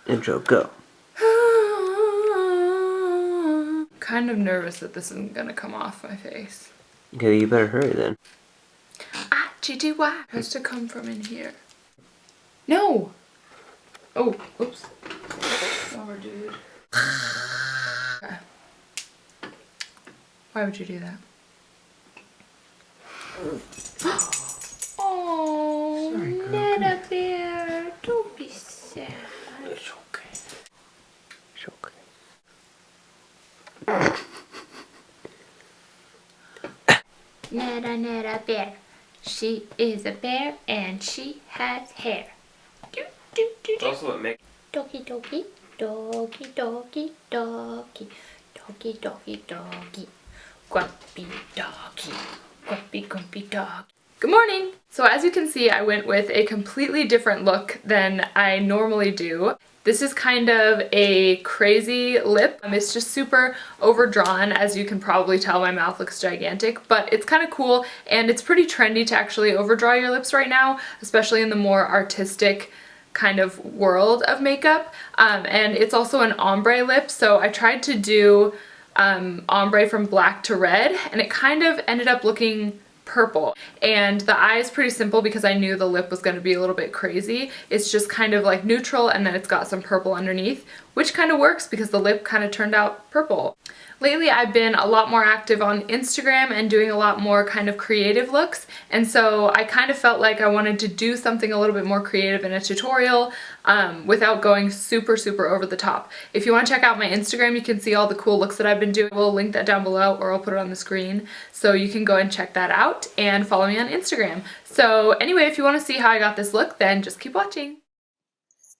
Intro, go. Kind of nervous that this isn't gonna come off my face. Okay, you better hurry then. GTY has to come from in here. No! Oh, oops. Over, dude. Okay. Why would you do that? Oh, sorry, girl. Nana bear, don't be sad. It's okay. It's okay. Nana bear. She is a bear and she has hair. Do, do, do, do. Also, what makes Doggy, doggy, doggy, doggy, doggy, doggy, doggy, doggy, grumpy doggy, grumpy, grumpy dog. Good morning! So as you can see, I went with a completely different look than I normally do. This is kind of a crazy lip. It's just super overdrawn. As you can probably tell, my mouth looks gigantic, but it's kind of cool and it's pretty trendy to actually overdraw your lips right now, especially in the more artistic kind of world of makeup. And it's also an ombre lip, so I tried to do ombre from black to red, and it kind of ended up looking purple. And the eye is pretty simple because I knew the lip was going to be a little bit crazy. It's just kind of like neutral, and then it's got some purple underneath, which kind of works because the lip kind of turned out purple. Lately, I've been a lot more active on Instagram and doing a lot more kind of creative looks, and so I kind of felt like I wanted to do something a little bit more creative in a tutorial without going super over the top. If you want to check out my Instagram, you can see all the cool looks that I've been doing. We'll link that down below, or I'll put it on the screen, so you can go and check that out and follow me on Instagram. So anyway, if you want to see how I got this look, then just keep watching.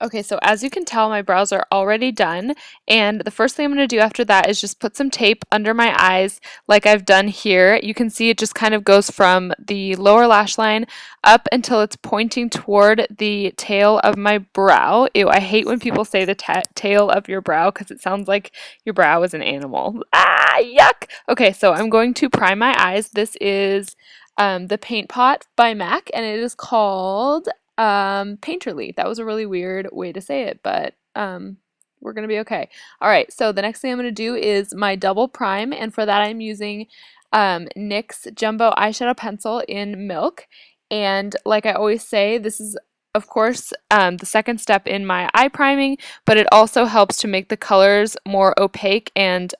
Okay, so as you can tell, my brows are already done, and the first thing I'm going to do after that is just put some tape under my eyes like I've done here. You can see it just kind of goes from the lower lash line up until it's pointing toward the tail of my brow. Ew, I hate when people say the tail of your brow because it sounds like your brow is an animal. Ah, yuck! Okay, so I'm going to prime my eyes. This is the Paint Pot by MAC, and it is called Painterly. That was a really weird way to say it, but we're gonna be okay. All right, so the next thing I'm gonna do is my double prime, and for that I'm using NYX Jumbo Eyeshadow Pencil in Milk. And like I always say, this is of course the second step in my eye priming, but it also helps to make the colors more opaque and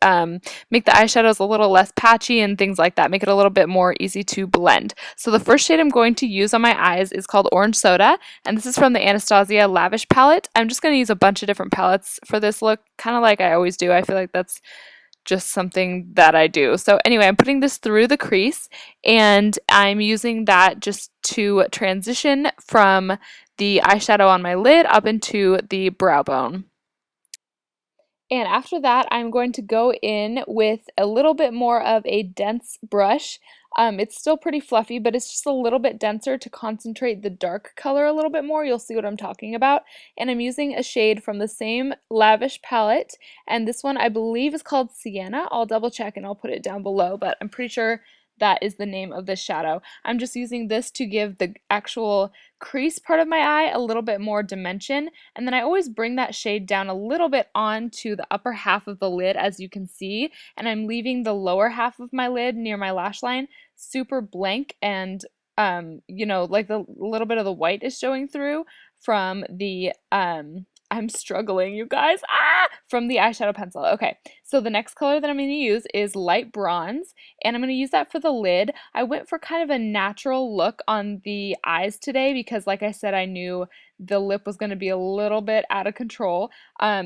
make the eyeshadows a little less patchy and things like that, make it a little bit more easy to blend. So the first shade I'm going to use on my eyes is called Orange Soda, and this is from the Anastasia Lavish palette. I'm just going to use a bunch of different palettes for this look, kind of like I always do. I feel like that's just something that I do. So anyway, I'm putting this through the crease, and I'm using that just to transition from the eyeshadow on my lid up into the brow bone. And after that, I'm going to go in with a little bit more of a dense brush. It's still pretty fluffy, but it's just a little bit denser to concentrate the dark color a little bit more. You'll see what I'm talking about. And I'm using a shade from the same Lavish palette, and this one I believe is called Sienna. I'll double check and I'll put it down below, but I'm pretty sure that is the name of this shadow. I'm just using this to give the actual crease part of my eye a little bit more dimension, and then I always bring that shade down a little bit onto the upper half of the lid, as you can see, and I'm leaving the lower half of my lid near my lash line super blank, and you know, like the little bit of the white is showing through from the I'm struggling, you guys. From the eyeshadow pencil. Okay, so the next color that I'm going to use is light bronze, and I'm going to use that for the lid. I went for kind of a natural look on the eyes today because, like I said, I knew the lip was going to be a little bit out of control.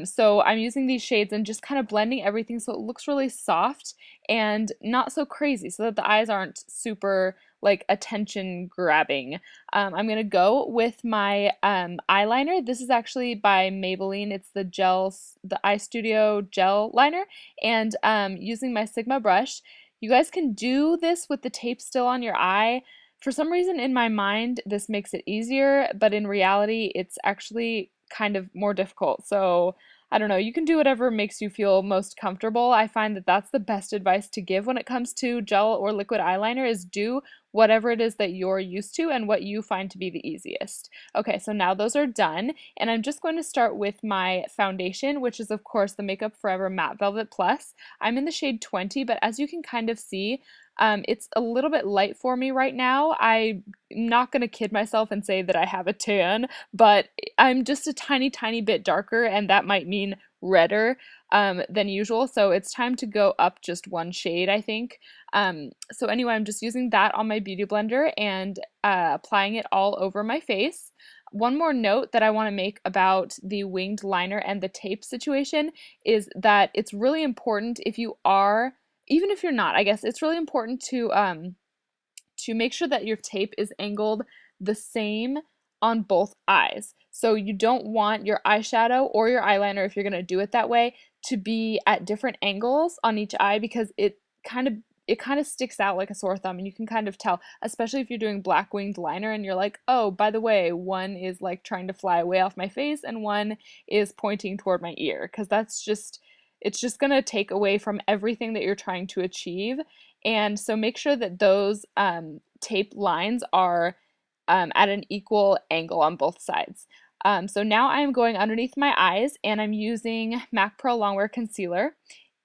So I'm using these shades and just kind of blending everything so it looks really soft and not so crazy, so that the eyes aren't super like attention grabbing. I'm gonna go with my eyeliner. This is actually by Maybelline. It's the Eye Studio gel liner, and using my Sigma brush. You guys can do this with the tape still on your eye. For some reason in my mind this makes it easier, but in reality it's actually kind of more difficult. So I don't know, you can do whatever makes you feel most comfortable. I find that that's the best advice to give when it comes to gel or liquid eyeliner is do whatever it is that you're used to and what you find to be the easiest. Okay, so now those are done, and I'm just going to start with my foundation, which is of course the Makeup Forever Matte Velvet Plus. I'm in the shade 20, but as you can kind of see, it's a little bit light for me right now. I'm not going to kid myself and say that I have a tan, but I'm just a tiny, tiny bit darker, and that might mean redder than usual. So it's time to go up just one shade, I think. So anyway, I'm just using that on my Beauty Blender and applying it all over my face. One more note that I want to make about the winged liner and the tape situation is that it's really important if you are, even if you're not, I guess it's really important to make sure that your tape is angled the same on both eyes. So you don't want your eyeshadow or your eyeliner, if you're going to do it that way, to be at different angles on each eye, because it kind of sticks out like a sore thumb, and you can kind of tell, especially if you're doing black winged liner and you're like, oh, by the way, one is like trying to fly away off my face and one is pointing toward my ear, because it's just going to take away from everything that you're trying to achieve. And so make sure that those tape lines are at an equal angle on both sides. So now I'm going underneath my eyes, and I'm using MAC Pro Longwear Concealer,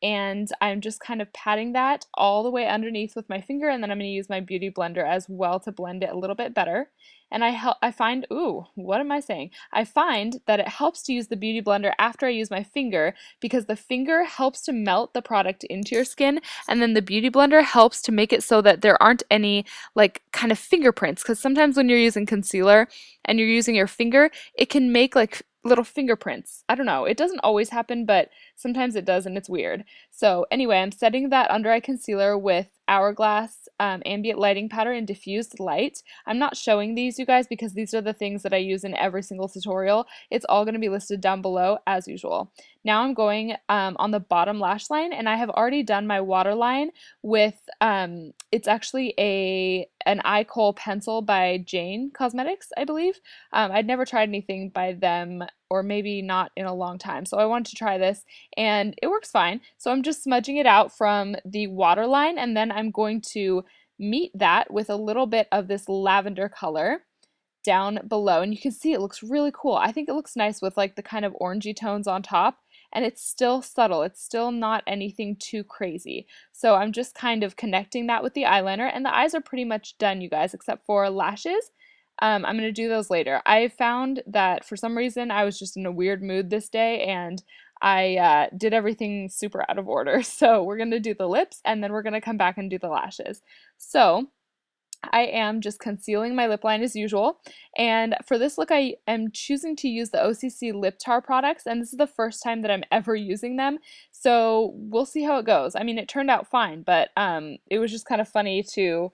and I'm just kind of patting that all the way underneath with my finger, and then I'm going to use my Beauty Blender as well to blend it a little bit better. And I find, ooh, what am I saying? I find that it helps to use the Beauty Blender after I use my finger, because the finger helps to melt the product into your skin, and then the Beauty Blender helps to make it so that there aren't any like kind of fingerprints, because sometimes when you're using concealer and you're using your finger, it can make like little fingerprints. I don't know, it doesn't always happen, but sometimes it does, and it's weird. So anyway, I'm setting that under eye concealer with Hourglass Ambient Lighting Powder and Diffused Light. I'm not showing these, you guys, because these are the things that I use in every single tutorial. It's all going to be listed down below as usual. Now I'm going on the bottom lash line, and I have already done my waterline with, it's actually an eye kohl pencil by Jane Cosmetics, I believe. I'd never tried anything by them, or maybe not in a long time, so I wanted to try this, and it works fine. So I'm just smudging it out from the waterline, and then I'm going to meet that with a little bit of this lavender color down below, and you can see it looks really cool. I think it looks nice with like the kind of orangey tones on top, and it's still subtle. It's still not anything too crazy. So I'm just kind of connecting that with the eyeliner, and the eyes are pretty much done, you guys, except for lashes. I'm going to do those later. I found that for some reason I was just in a weird mood this day, and I did everything super out of order. So we're going to do the lips, and then we're going to come back and do the lashes. So I am just concealing my lip line as usual, and for this look I am choosing to use the OCC Lip Tar products, and this is the first time that I'm ever using them, so we'll see how it goes. I mean, it turned out fine, but it was just kind of funny to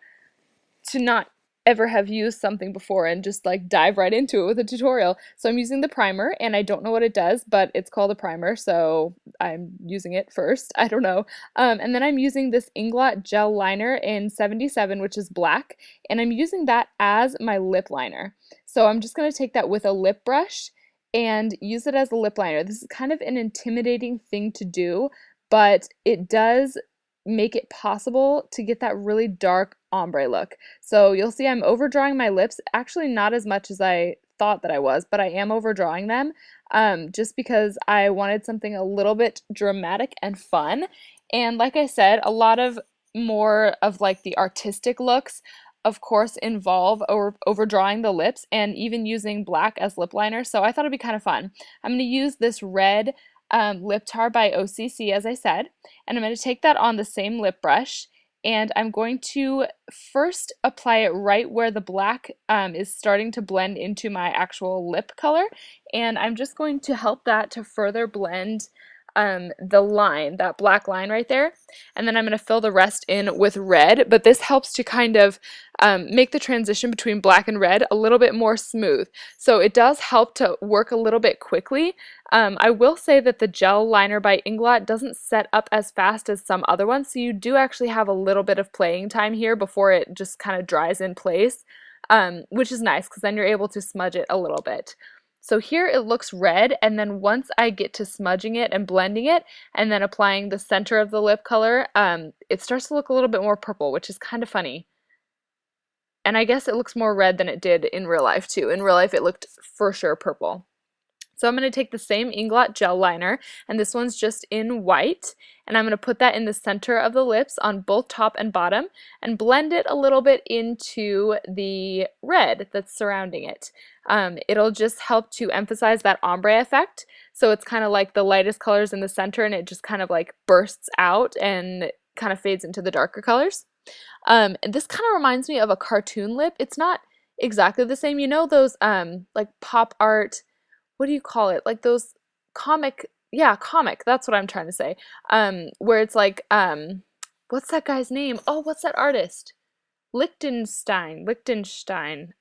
not ever have used something before and just like dive right into it with a tutorial. So I'm using the primer, and I don't know what it does, but it's called a primer, so I'm using it first. I don't know. And then I'm using this Inglot gel liner in 77, which is black, and I'm using that as my lip liner. So I'm just going to take that with a lip brush and use it as a lip liner. This is kind of an intimidating thing to do, but it does make it possible to get that really dark ombre look. So you'll see I'm overdrawing my lips, actually not as much as I thought that I was, but I am overdrawing them just because I wanted something a little bit dramatic and fun. And like I said, a lot of more of like the artistic looks of course involve overdrawing the lips and even using black as lip liner, so I thought it'd be kind of fun. I'm going to use this red Lip Tar by OCC, as I said, and I'm going to take that on the same lip brush, and I'm going to first apply it right where the black is starting to blend into my actual lip color, and I'm just going to help that to further blend the line, that black line right there, and then I'm going to fill the rest in with red, but this helps to kind of make the transition between black and red a little bit more smooth. So it does help to work a little bit quickly. I will say that the gel liner by Inglot doesn't set up as fast as some other ones, so you do actually have a little bit of playing time here before it just kind of dries in place, which is nice because then you're able to smudge it a little bit. So here it looks red, and then once I get to smudging it and blending it and then applying the center of the lip color, it starts to look a little bit more purple, which is kind of funny. And I guess it looks more red than it did in real life too. In real life it looked for sure purple. So I'm going to take the same Inglot gel liner, and this one's just in white, and I'm going to put that in the center of the lips on both top and bottom and blend it a little bit into the red that's surrounding it. It'll just help to emphasize that ombre effect, so it's kind of like the lightest colors in the center and it just kind of like bursts out and kind of fades into the darker colors. And this kind of reminds me of a cartoon lip. It's not exactly the same. You know those like pop art, what do you call it? Like those comic, yeah, comic, that's what I'm trying to say. Where it's like, what's that guy's name? Oh, what's that artist? Lichtenstein.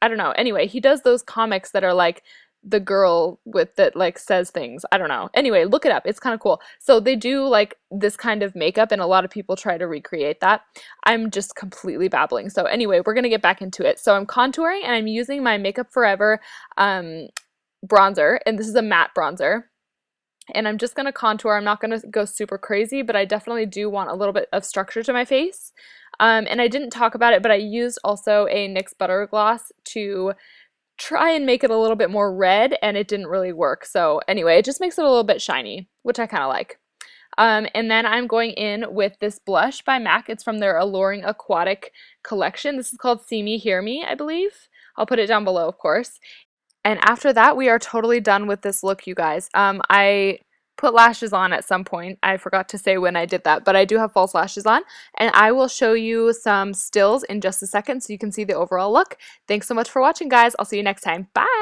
I don't know. Anyway, he does those comics that are like the girl with that like says things. I don't know. Anyway, look it up. It's kind of cool. So they do like this kind of makeup, and a lot of people try to recreate that. I'm just completely babbling. So anyway, we're going to get back into it. So I'm contouring, and I'm using my Makeup Forever bronzer, and this is a matte bronzer, and I'm just going to contour. I'm not going to go super crazy, but I definitely do want a little bit of structure to my face. And I didn't talk about it, but I used also a NYX Butter Gloss to try and make it a little bit more red, and it didn't really work. So anyway, it just makes it a little bit shiny, which I kind of like. And then I'm going in with this blush by MAC. It's from their Alluring Aquatic collection. This is called See Me, Hear Me, I believe. I'll put it down below, of course. And after that, we are totally done with this look, you guys. I put lashes on at some point. I forgot to say when I did that, but I do have false lashes on. And I will show you some stills in just a second so you can see the overall look. Thanks so much for watching, guys. I'll see you next time. Bye!